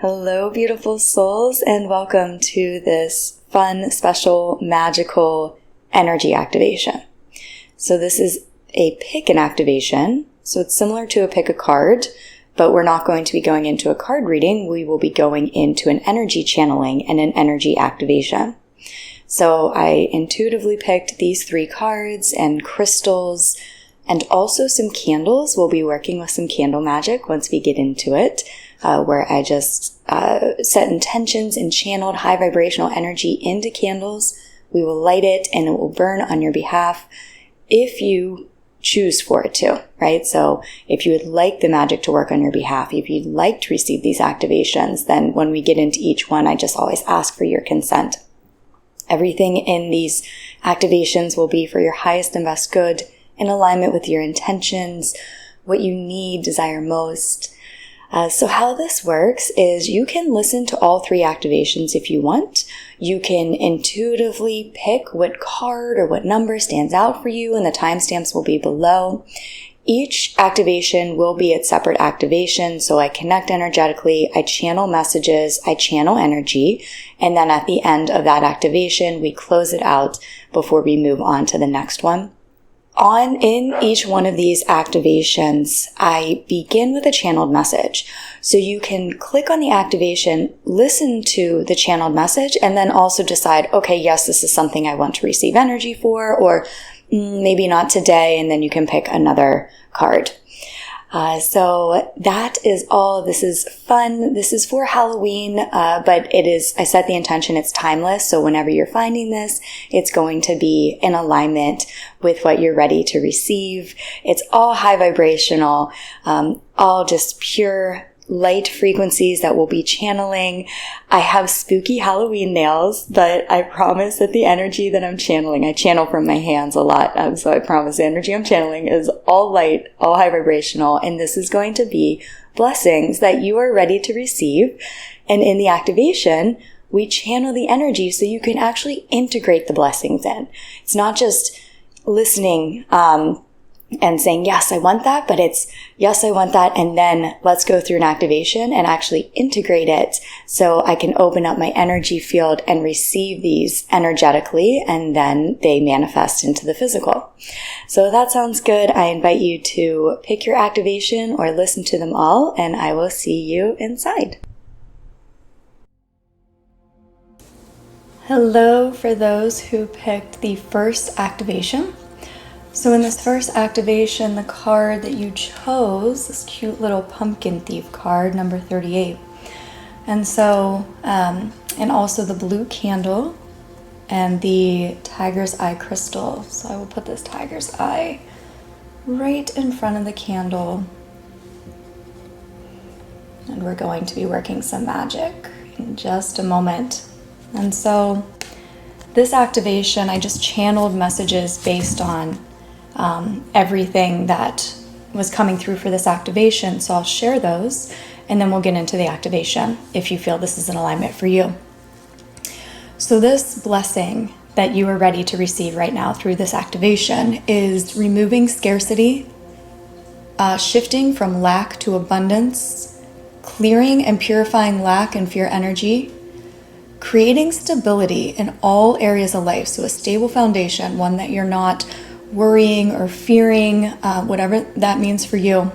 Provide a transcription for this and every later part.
Hello, beautiful souls, and welcome to this fun, special, magical energy activation. So this is a pick an activation. So it's similar to a pick a card, but we're not going to be going into a card reading. We will be going into an energy channeling and an energy activation. So I intuitively picked these 3 cards and crystals and also some candles. We'll be working with some candle magic once we get into it. Where I just set intentions and channeled high vibrational energy into candles. We will light it and it will burn on your behalf if you choose for it to, right? So if you would like the magic to work on your behalf, if you'd like to receive these activations, then when we get into each one, I just always ask for your consent. Everything in these activations will be for your highest and best good, in alignment with your intentions, what you need, desire most. So how this works is you can listen to all 3 activations if you want. You can intuitively pick what card or what number stands out for you, and the timestamps will be below. Each activation will be its separate activation, so I connect energetically, I channel messages, I channel energy, and then at the end of that activation, we close it out before we move on to the next one. In each one of these activations, I begin with a channeled message. So you can click on the activation, listen to the channeled message, and then also decide, okay, yes, this is something I want to receive energy for, or maybe not today, and then you can pick another card. So that is all. This is fun. This is for Halloween, but I set the intention, it's timeless. So whenever you're finding this, it's going to be in alignment with what you're ready to receive. It's all high vibrational, all just pure light frequencies that we'll be channeling. I have spooky Halloween nails, but I promise that the energy that I'm channeling, I channel from my hands a lot, so I promise the energy I'm channeling is all light, all high vibrational, and this is going to be blessings that you are ready to receive. And in the activation, we channel the energy so you can actually integrate the blessings in. It's not just listening, and saying, yes, I want that, but it's, yes, I want that, and then let's go through an activation and actually integrate it so I can open up my energy field and receive these energetically, and then they manifest into the physical. So if that sounds good, I invite you to pick your activation or listen to them all, and I will see you inside. Hello for those who picked the first activation. So in this first activation, the card that you chose, this cute little pumpkin thief card, number 38. And so, and also the blue candle and the tiger's eye crystal. So I will put this tiger's eye right in front of the candle. And we're going to be working some magic in just a moment. And so this activation, I just channeled messages based on everything that was coming through for this activation. So I'll share those and then we'll get into the activation if you feel this is in alignment for you. So this blessing that you are ready to receive right now through this activation is removing scarcity, shifting from lack to abundance, clearing and purifying lack and fear energy, creating stability in all areas of life. So a stable foundation, one that you're not worrying or fearing, whatever that means for you.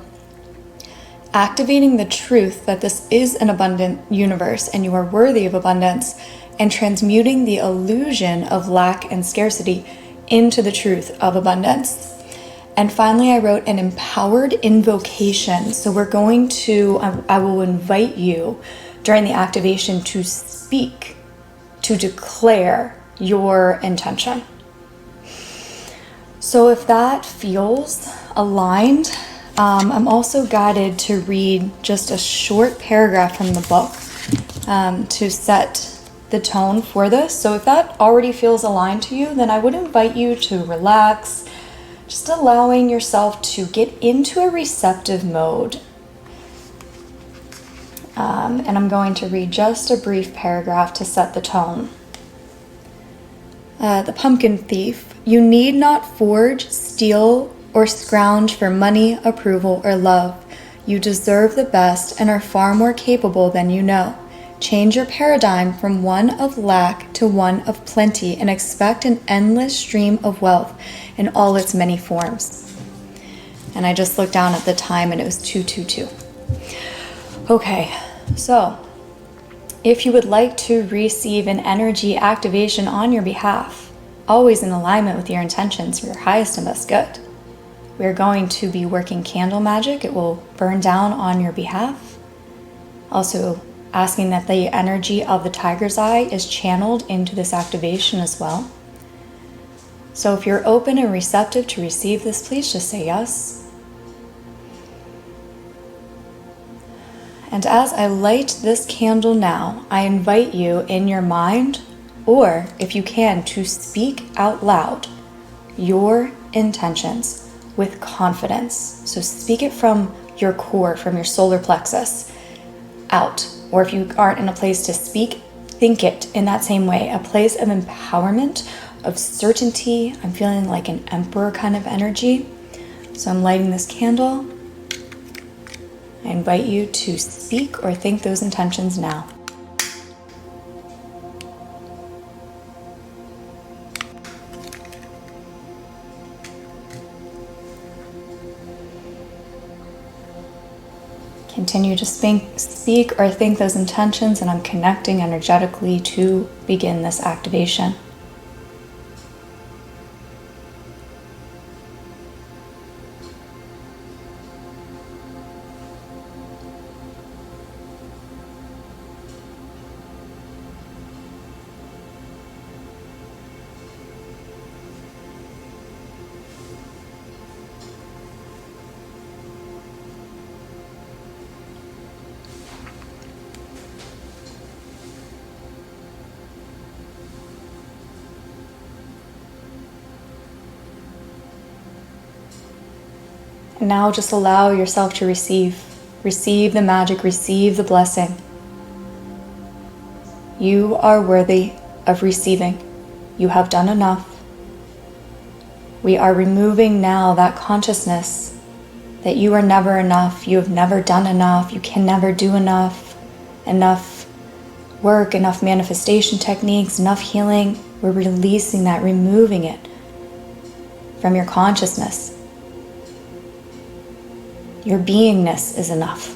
Activating the truth that this is an abundant universe and you are worthy of abundance, and transmuting the illusion of lack and scarcity into the truth of abundance. And finally, I wrote an empowered invocation. So we're going to, I will invite you during the activation to speak, to declare your intention. So if that feels aligned, I'm also guided to read just a short paragraph from the book to set the tone for this. So if that already feels aligned to you, then I would invite you to relax, just allowing yourself to get into a receptive mode. And I'm going to read just a brief paragraph to set the tone. The pumpkin thief. You need not forge, steal, or scrounge for money, approval, or love. You deserve the best and are far more capable than you know. Change your paradigm from one of lack to one of plenty and expect an endless stream of wealth in all its many forms. And I just looked down at the time and it was 2:22. Okay, so if you would like to receive an energy activation on your behalf, always in alignment with your intentions for your highest and best good, we're going to be working candle magic. It will burn down on your behalf. Also, asking that the energy of the tiger's eye is channeled into this activation as well. So if you're open and receptive to receive this, please just say yes. And as I light this candle now, I invite you in your mind, or if you can, to speak out loud your intentions with confidence. So speak it from your core, from your solar plexus out. Or if you aren't in a place to speak, think it in that same way, a place of empowerment, of certainty. I'm feeling like an emperor kind of energy. So I'm lighting this candle. I invite you to speak or think those intentions now. Continue to speak or think those intentions, and I'm connecting energetically to begin this activation. And now just allow yourself to receive the magic, receive the blessing. You are worthy of receiving. You have done enough. We are removing now that consciousness that you are never enough, you have never done enough, you can never do enough work, enough manifestation techniques, enough healing. We're releasing that, removing it from your consciousness. Your beingness is enough.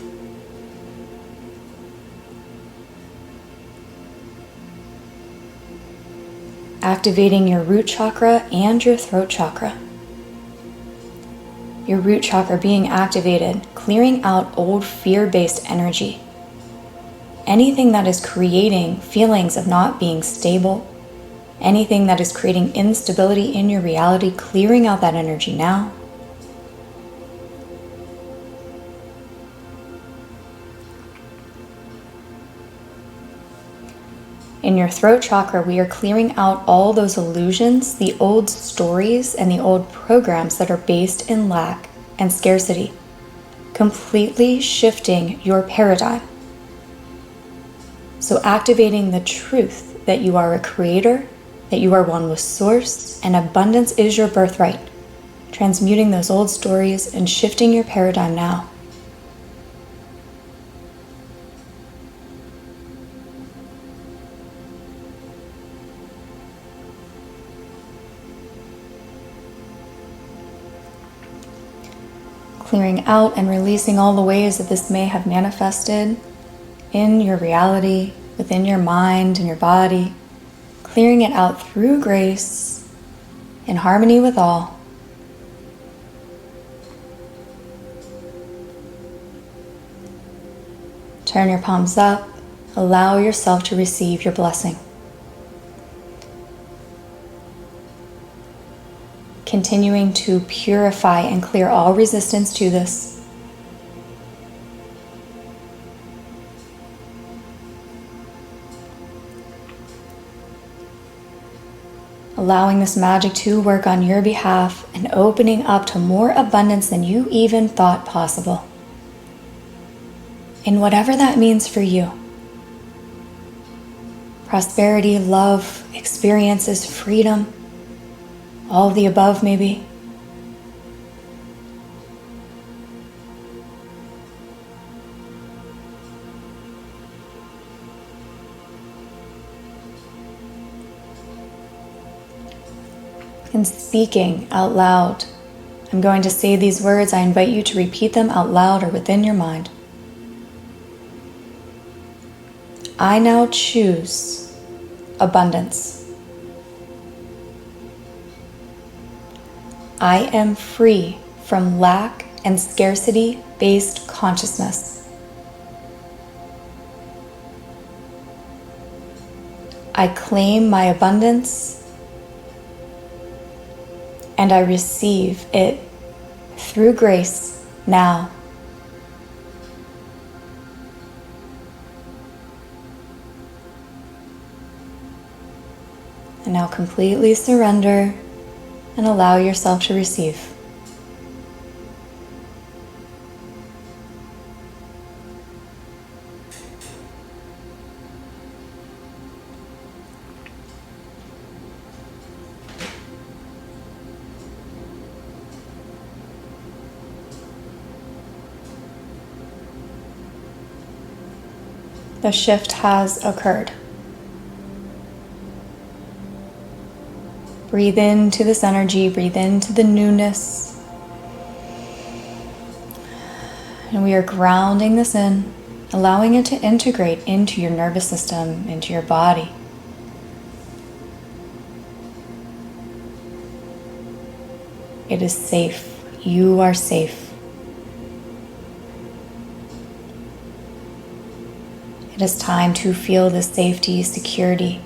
Activating your root chakra and your throat chakra. Your root chakra being activated, clearing out old fear-based energy. Anything that is creating feelings of not being stable, anything that is creating instability in your reality, clearing out that energy now. In your throat chakra, we are clearing out all those illusions, the old stories, and the old programs that are based in lack and scarcity, completely shifting your paradigm. So activating the truth that you are a creator, that you are one with source, and abundance is your birthright. Transmuting those old stories and shifting your paradigm now. Clearing out and releasing all the ways that this may have manifested in your reality, within your mind and your body. Clearing it out through grace, in harmony with all. Turn your palms up. Allow yourself to receive your blessing. Continuing to purify and clear all resistance to this. Allowing this magic to work on your behalf and opening up to more abundance than you even thought possible. In whatever that means for you. Prosperity, love, experiences, freedom. All of the above, maybe. and speaking out loud. I'm going to say these words. I invite you to repeat them out loud or within your mind. I now choose abundance. I am free from lack and scarcity-based consciousness. I claim my abundance and I receive it through grace now. And now completely surrender and allow yourself to receive. The shift has occurred. Breathe into this energy, breathe into the newness. And we are grounding this in, allowing it to integrate into your nervous system, into your body. It is safe. You are safe. It is time to feel the safety, security,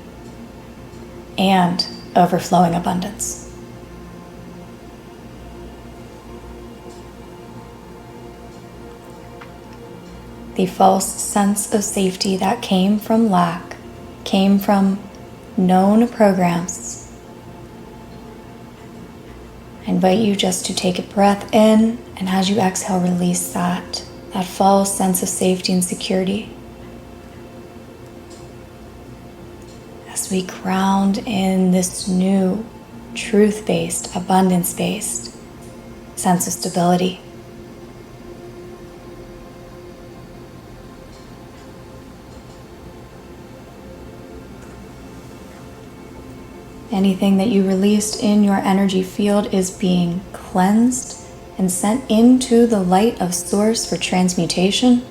and overflowing abundance. The false sense of safety that came from lack, came from known programs. I invite you just to take a breath in, and as you exhale, release that false sense of safety and security. As we ground in this new, truth-based, abundance-based sense of stability. Anything that you released in your energy field is being cleansed and sent into the light of Source for transmutation.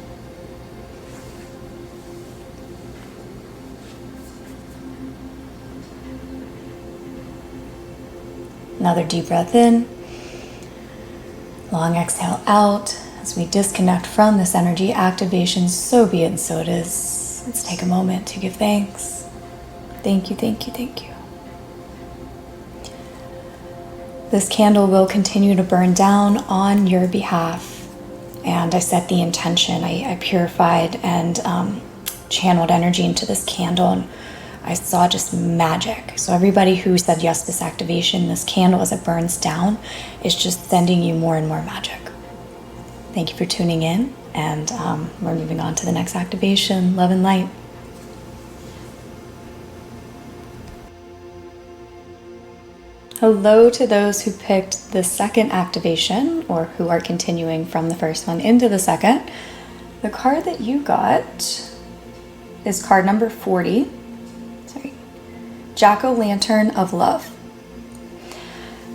Another deep breath in, long exhale out as we disconnect from this energy activation. So be it and so it is. Let's take a moment to give thanks. Thank you, thank you, thank you. This candle will continue to burn down on your behalf. And I set the intention. I purified and channeled energy into this candle, and I saw just magic. So everybody who said yes to this activation, this candle as it burns down is just sending you more and more magic. Thank you for tuning in, and we're moving on to the next activation. Love and light. Hello to those who picked the second activation or who are continuing from the first one into the second. The card that you got is card number 40. Jack-o'-lantern of love.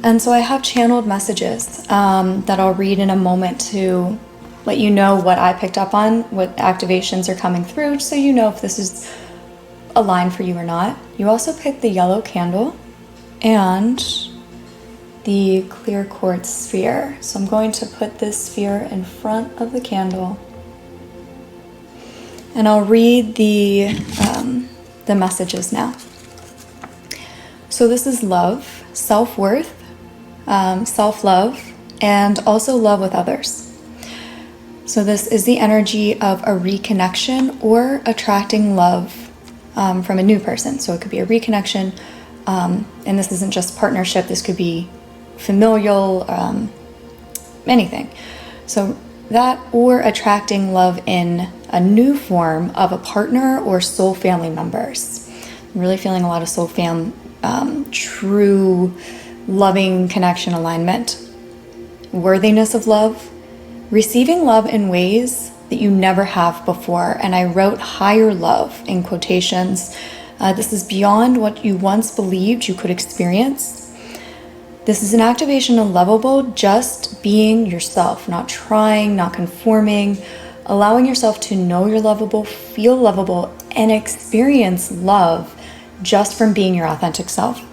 And so I have channeled messages that I'll read in a moment to let you know what I picked up on, what activations are coming through, so you know if this is aligned for you or not. You also picked the yellow candle and the clear quartz sphere. So I'm going to put this sphere in front of the candle, and I'll read the messages now. So this is love, self-worth, self-love, and also love with others. So this is the energy of a reconnection or attracting love from a new person. So it could be a reconnection, and this isn't just partnership, this could be familial, anything. So that, or attracting love in a new form of a partner or soul family members. I'm really feeling a lot of soul fam, true loving connection alignment. Worthiness of love, receiving love in ways that you never have before. And I wrote higher love in quotations. This is beyond what you once believed you could experience. This is an activation of lovable, just being yourself, not trying, not conforming, allowing yourself to know you're lovable, feel lovable, and experience love just from being your authentic self.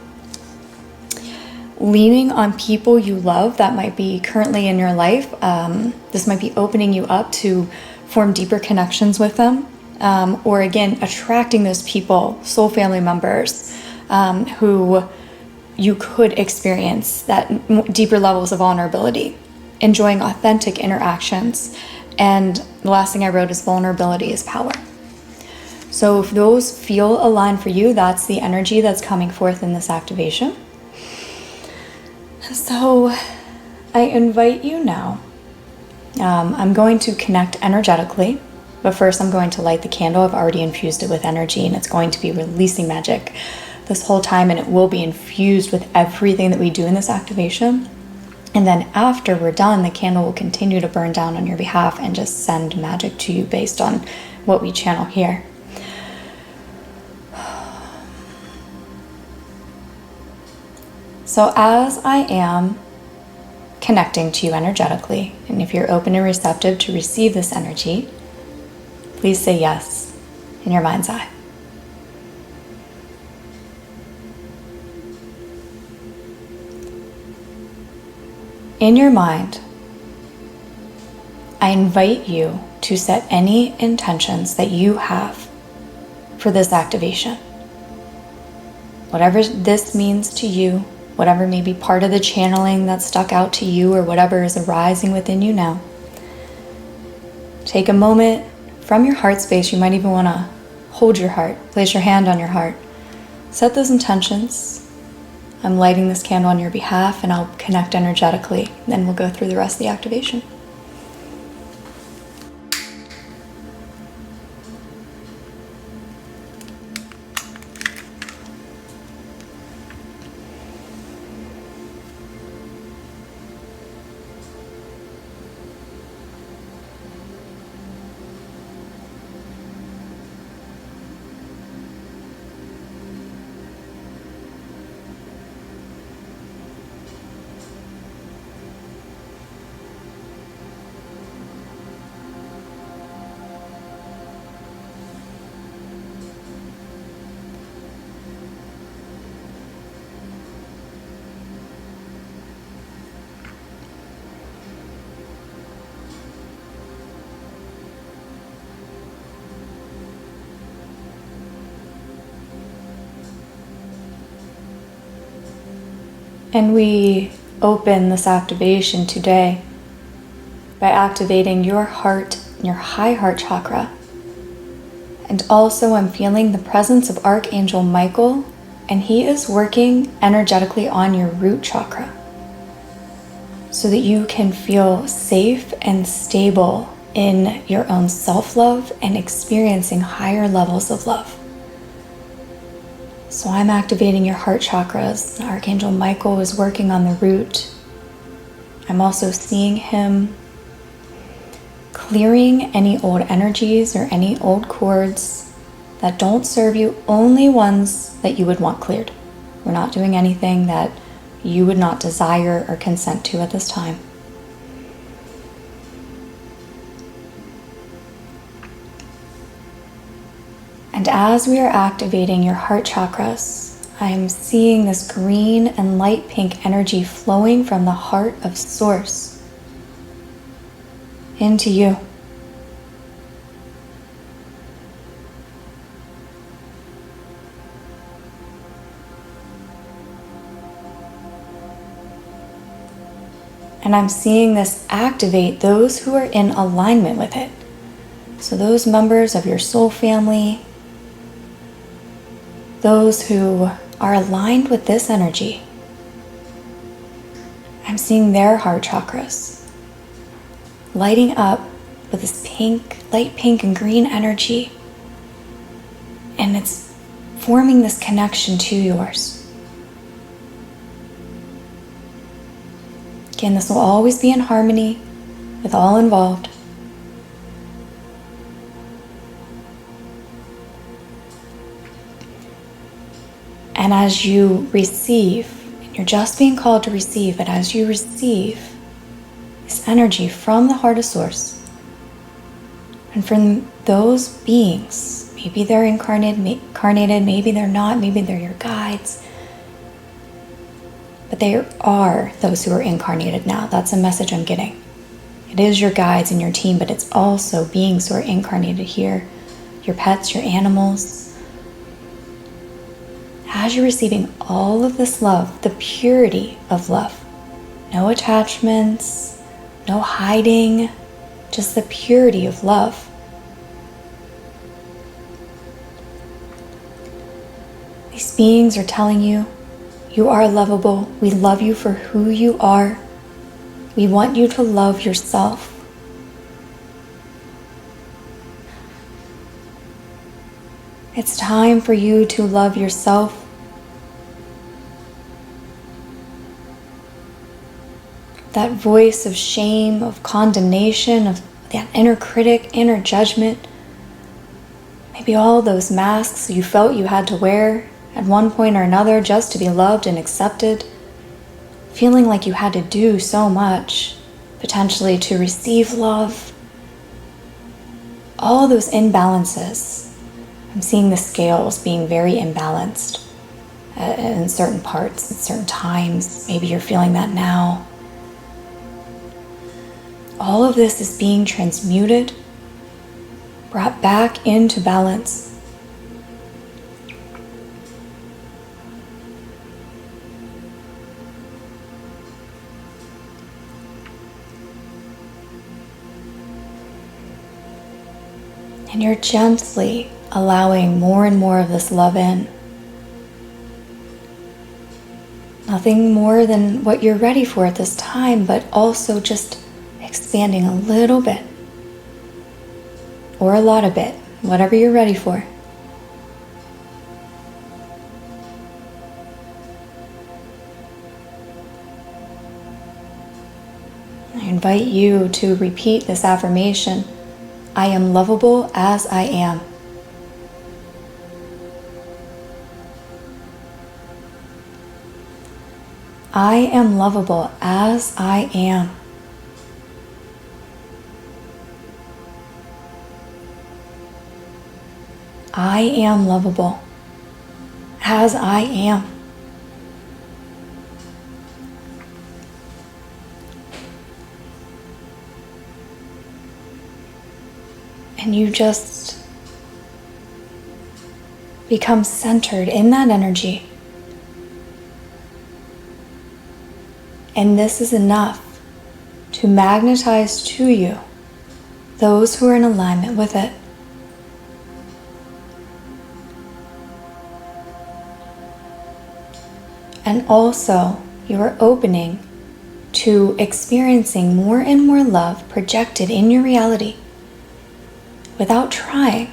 Leaning on people you love that might be currently in your life. This might be opening you up to form deeper connections with them. Or again, attracting those people, soul family members, who you could experience that deeper levels of vulnerability, enjoying authentic interactions. And the last thing I wrote is vulnerability is power. So if those feel aligned for you, that's the energy that's coming forth in this activation. So I invite you now. I'm going to connect energetically, but first I'm going to light the candle. I've already infused it with energy, and it's going to be releasing magic this whole time, and it will be infused with everything that we do in this activation. And then after we're done, the candle will continue to burn down on your behalf and just send magic to you based on what we channel here. So as I am connecting to you energetically, and if you're open and receptive to receive this energy, please say yes in your mind's eye. In your mind, I invite you to set any intentions that you have for this activation. Whatever this means to you, whatever may be part of the channeling that stuck out to you, or whatever is arising within you now. Take a moment from your heart space. You might even want to hold your heart, place your hand on your heart. Set those intentions. I'm lighting this candle on your behalf, and I'll connect energetically. Then we'll go through the rest of the activation. And we open this activation today by activating your heart, your high heart chakra. And also I'm feeling the presence of Archangel Michael, and he is working energetically on your root chakra so that you can feel safe and stable in your own self-love and experiencing higher levels of love. So I'm activating your heart chakras. Archangel Michael is working on the root. I'm also seeing him clearing any old energies or any old cords that don't serve you, only ones that you would want cleared. We're not doing anything that you would not desire or consent to at this time. And as we are activating your heart chakras, I'm seeing this green and light pink energy flowing from the heart of Source into you. And I'm seeing this activate those who are in alignment with it. So those members of your soul family, those who are aligned with this energy, I'm seeing their heart chakras lighting up with this pink, light pink and green energy. And it's forming this connection to yours. Again, this will always be in harmony with all involved. And as you receive You're just being called to receive, but as you receive this energy from the heart of Source, and from those beings, maybe they're incarnated, maybe they're not, maybe they're your guides, but they are those who are incarnated now. That's a message I'm getting. It is your guides and your team, but it's also beings who are incarnated here, your pets, your animals. As you're receiving all of this love, the purity of love, no attachments, no hiding, just the purity of love. These beings are telling you, you are lovable. We love you for who you are. We want you to love yourself. It's time for you to love yourself. That voice of shame, of condemnation, of that inner critic, inner judgment, maybe all those masks you felt you had to wear at one point or another just to be loved and accepted, feeling like you had to do so much, potentially to receive love. All those imbalances. I'm seeing the scales being very imbalanced in certain parts, at certain times. Maybe you're feeling that now. All of this is being transmuted, brought back into balance. And you're gently allowing more and more of this love in. Nothing more than what you're ready for at this time, but also just expanding a little bit, or a lot of it, whatever you're ready for. I invite you to repeat this affirmation. I am lovable as I am. I am lovable as I am. I am lovable as I am. And you just become centered in that energy. And this is enough to magnetize to you those who are in alignment with it. And also, you are opening to experiencing more and more love projected in your reality without trying,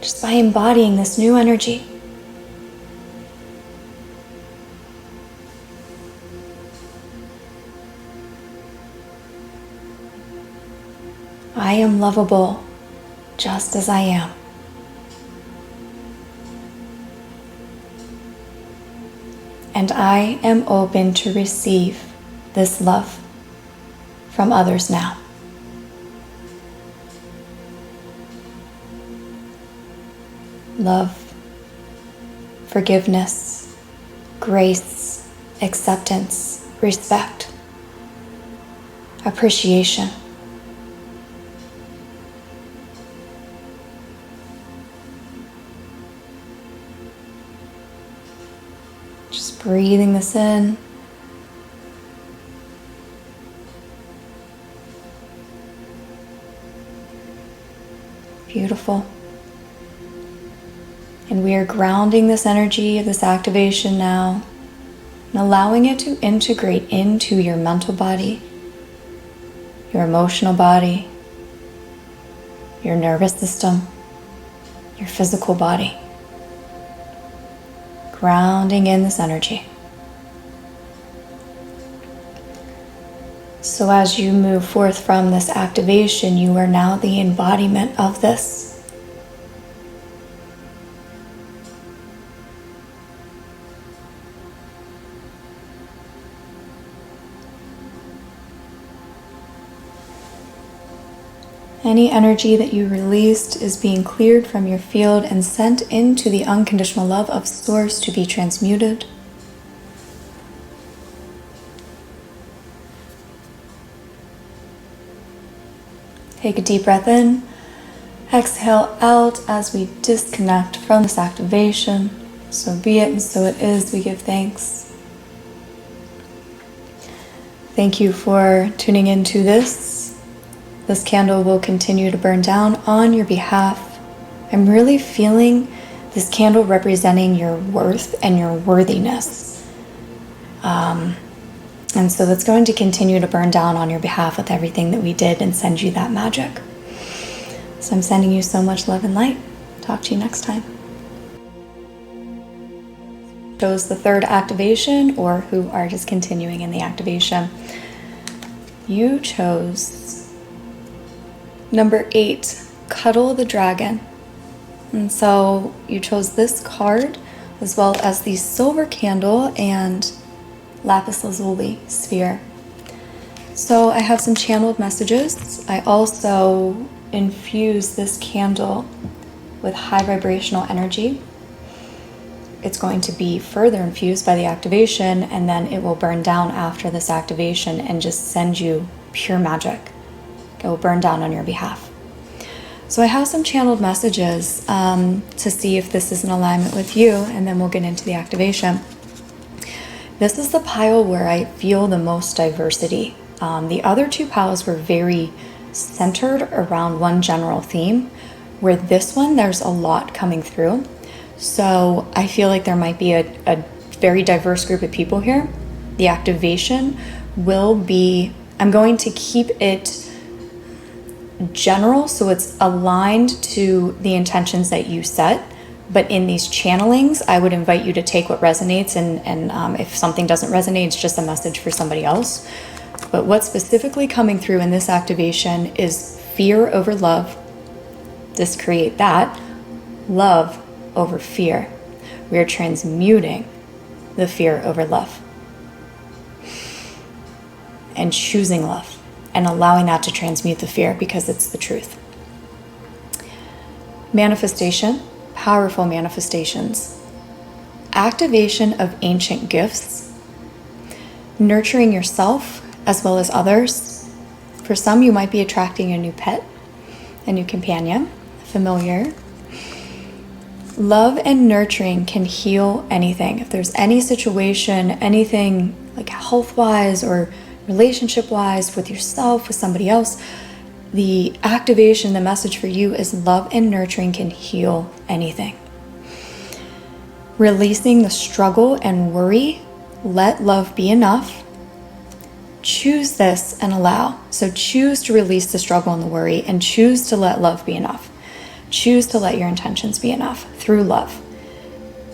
just by embodying this new energy. I am lovable just as I am. And I am open to receive this love from others now. Love, forgiveness, grace, acceptance, respect, appreciation. Just breathing this in. Beautiful. And we are grounding this energy of this activation now and allowing it to integrate into your mental body, your emotional body, your nervous system, your physical body. Grounding in this energy. So as you move forth from this activation, you are now the embodiment of this. Any energy that you released is being cleared from your field and sent into the unconditional love of Source to be transmuted. Take a deep breath in. Exhale out as we disconnect from this activation. So be it and so it is. We give thanks. Thank you for tuning into this. This candle will continue to burn down on your behalf. I'm really feeling this candle representing your worth and your worthiness. And so that's going to continue to burn down on your behalf with everything that we did and send you that magic. So I'm sending you so much love and light. Talk to you next time. Chose the third activation, or who are just continuing in the activation. You chose number 8, Cuddle the Dragon. And so you chose this card as well as the silver candle and lapis lazuli sphere. So I have some channeled messages. I also infuse this candle with high vibrational energy. It's going to be further infused by the activation, and then it will burn down after this activation and just send you pure magic. It will burn down on your behalf. So I have some channeled messages to see if this is in alignment with you, and then we'll get into the activation. This is the pile where I feel the most diversity. The other 2 piles were very centered around one general theme, where this one, there's a lot coming through. So I feel like there might be a very diverse group of people here. The activation will be, I'm going to keep it general so it's aligned to the intentions that you set. But in these channelings, I would invite you to take what resonates, and if something doesn't resonate, it's just a message for somebody else. But what's specifically coming through in this activation is fear over love. Just create that. Love over fear. We are transmuting the fear over love. And choosing love. And allowing that to transmute the fear because it's the truth. Manifestation. Powerful manifestations. Activation of ancient gifts. Nurturing yourself as well as others. For some, you might be attracting a new pet, a new companion, familiar. Love and nurturing can heal anything. If there's any situation, anything like health-wise or relationship-wise with yourself, with somebody else, the activation, the message for you is love and nurturing can heal anything. Releasing the struggle and worry. Let love be enough. Choose this and allow. So choose to release the struggle and the worry, and choose to let love be enough. Choose to let your intentions be enough through love,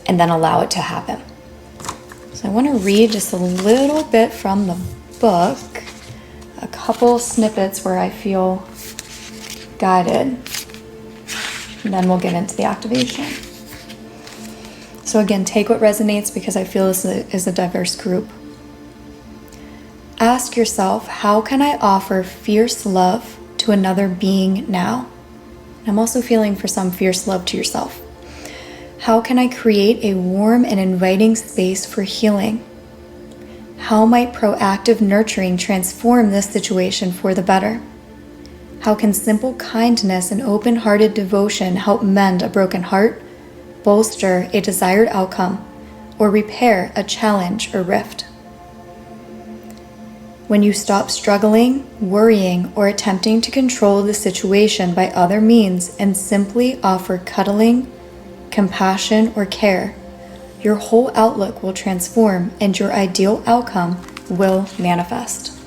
and then allow it to happen. So I want to read just a little bit from the book, a couple snippets where I feel guided, and then we'll get into the activation. So again, take what resonates because I feel this is a diverse group. Ask yourself, how can I offer fierce love to another being now? I'm also feeling for some fierce love to yourself. How can I create a warm and inviting space for healing? How might proactive nurturing transform this situation for the better? How can simple kindness and open-hearted devotion help mend a broken heart, bolster a desired outcome, or repair a challenge or rift? When you stop struggling, worrying, or attempting to control the situation by other means and simply offer cuddling, compassion, or care, your whole outlook will transform and your ideal outcome will manifest.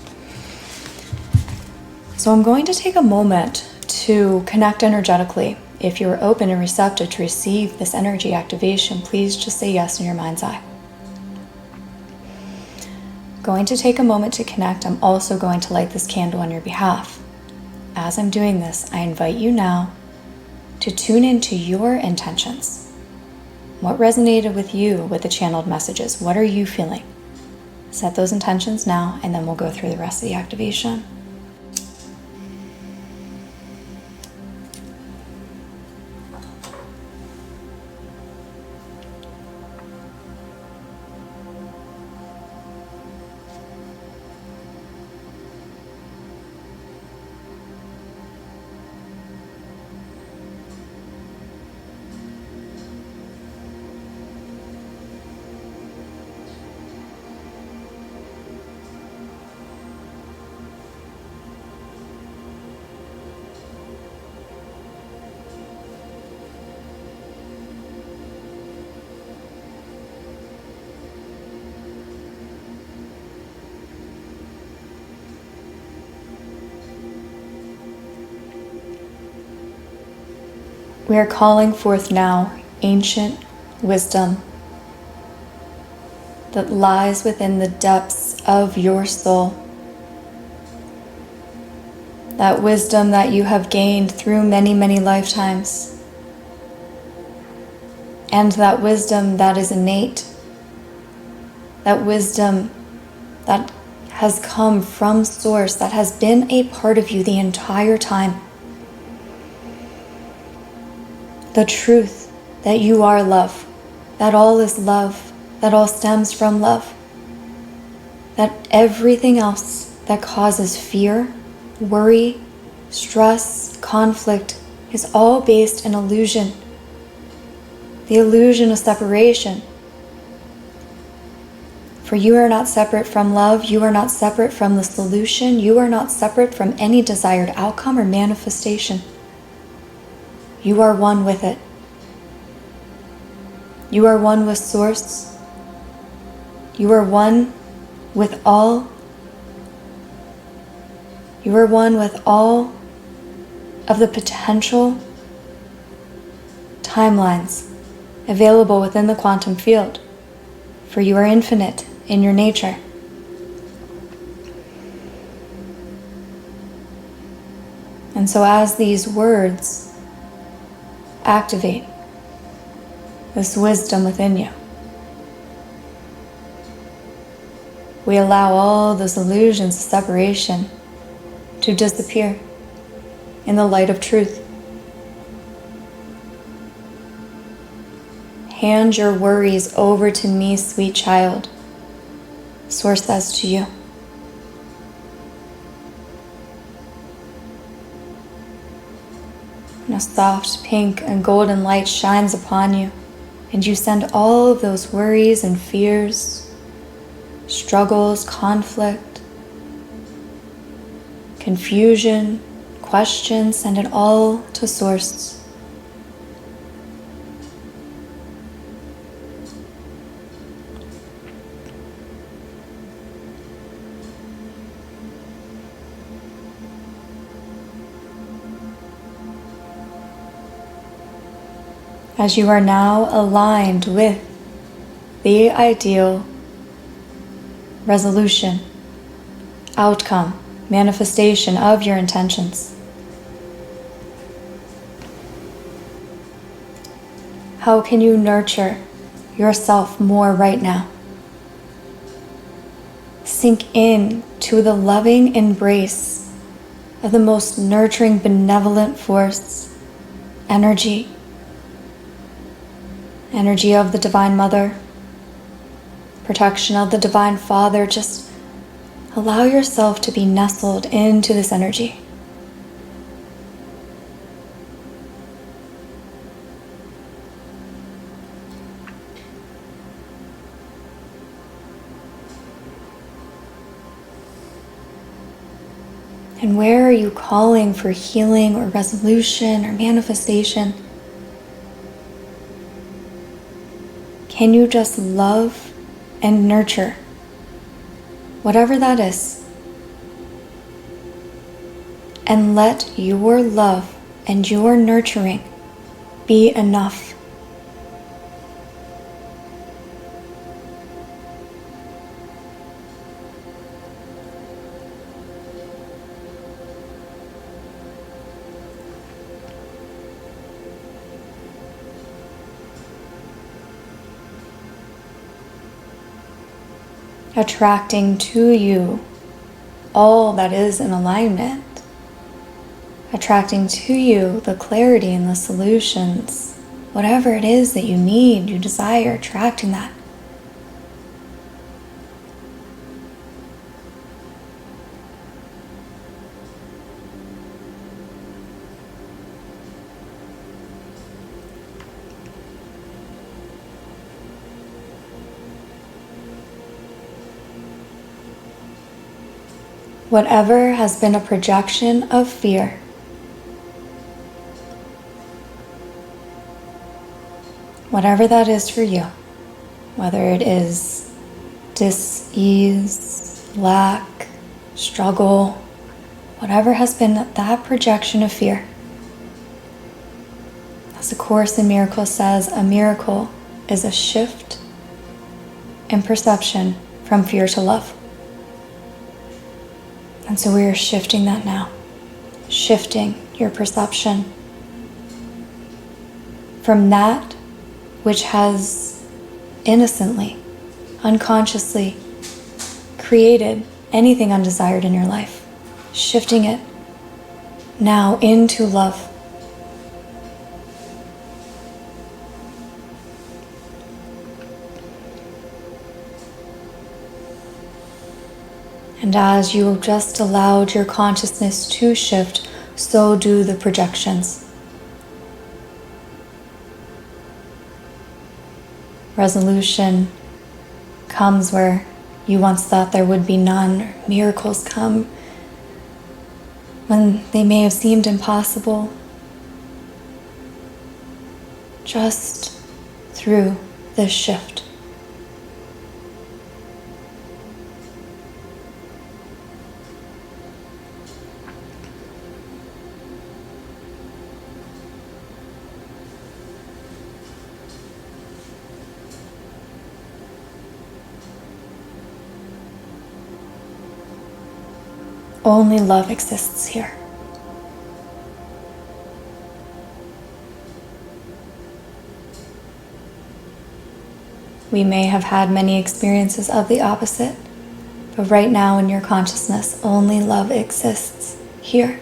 So I'm going to take a moment to connect energetically. If you're open and receptive to receive this energy activation, please just say yes in your mind's eye. Going to take a moment to connect. I'm also going to light this candle on your behalf. As I'm doing this, I invite you now to tune into your intentions. What resonated with you with the channeled messages? What are you feeling? Set those intentions now, and then we'll go through the rest of the activation. We are calling forth now ancient wisdom that lies within the depths of your soul. That wisdom that you have gained through many, many lifetimes. And that wisdom that is innate. That wisdom that has come from Source, that has been a part of you the entire time. The truth that you are love, that all is love, that all stems from love, that everything else that causes fear, worry, stress, conflict is all based in illusion. The illusion of separation. For you are not separate from love, you are not separate from the solution, you are not separate from any desired outcome or manifestation. You are one with it. You are one with Source. You are one with all. You are one with all of the potential timelines available within the quantum field, for you are infinite in your nature. And so as these words activate this wisdom within you, we allow all those illusions of separation to disappear in the light of truth. Hand your worries over to me, sweet child, Source says to you. And a soft pink and golden light shines upon you, and you send all of those worries and fears, struggles, conflict, confusion, questions, send it all to Source. As you are now aligned with the ideal resolution, outcome, manifestation of your intentions, how can you nurture yourself more right now? Sink in to the loving embrace of the most nurturing, benevolent force, energy of the Divine Mother, protection of the Divine Father. Just allow yourself to be nestled into this energy. And where are you calling for healing or resolution or manifestation? Can you just love and nurture whatever that is? And let your love and your nurturing be enough. Attracting to you all that is in alignment, attracting to you the clarity and the solutions, whatever it is that you need, you desire, attracting that. Whatever has been a projection of fear, whatever that is for you, whether it is dis-ease, lack, struggle, whatever has been that projection of fear, As the Course in Miracles says, a miracle is a shift in perception from fear to love. And so we are shifting that now. Shifting your perception from that which has innocently, unconsciously created anything undesired in your life. Shifting it now into love. And as you have just allowed your consciousness to shift, so do the projections. Resolution comes where you once thought there would be none. Miracles come when they may have seemed impossible. Just through this shift. Only love exists here. We may have had many experiences of the opposite, but right now in your consciousness, only love exists here.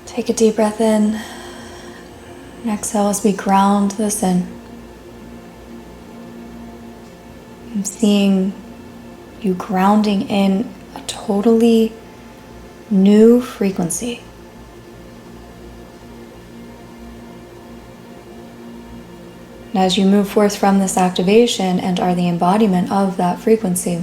Take a deep breath in and exhale as we ground this in. I'm seeing you grounding in a totally new frequency. And as you move forth from this activation and are the embodiment of that frequency,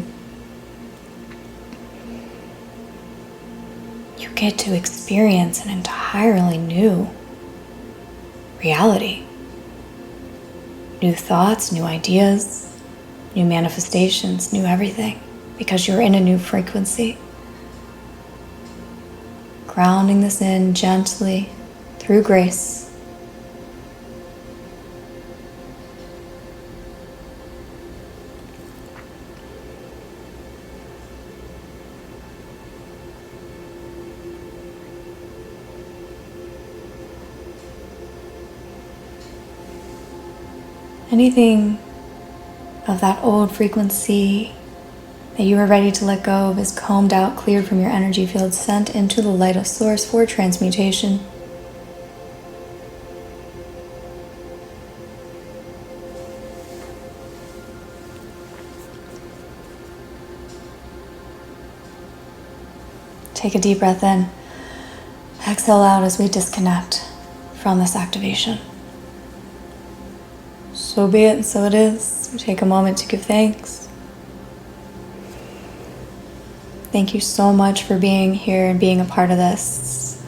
you get to experience an entirely new reality. New thoughts, new ideas, new manifestations, new everything, because you're in a new frequency. Grounding this in gently through grace. Anything of that old frequency that you are ready to let go of is combed out, cleared from your energy field, sent into the light of Source for transmutation. Take a deep breath in. Exhale out as we disconnect from this activation. So be it, and so it is. Take a moment to give thanks. Thank you so much for being here and being a part of this.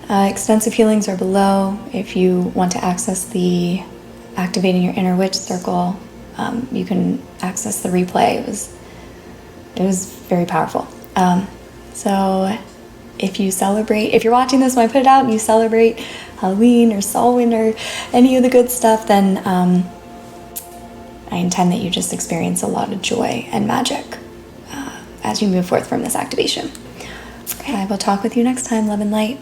Extensive healings are below. If you want to access the Activating Your Inner Witch Circle, you can access the replay. It was very powerful. So if you're watching this when I put it out and you celebrate Halloween or Samhain or any of the good stuff, then I intend that you just experience a lot of joy and magic as you move forth from this activation. Okay, I will talk with you next time. Love and light.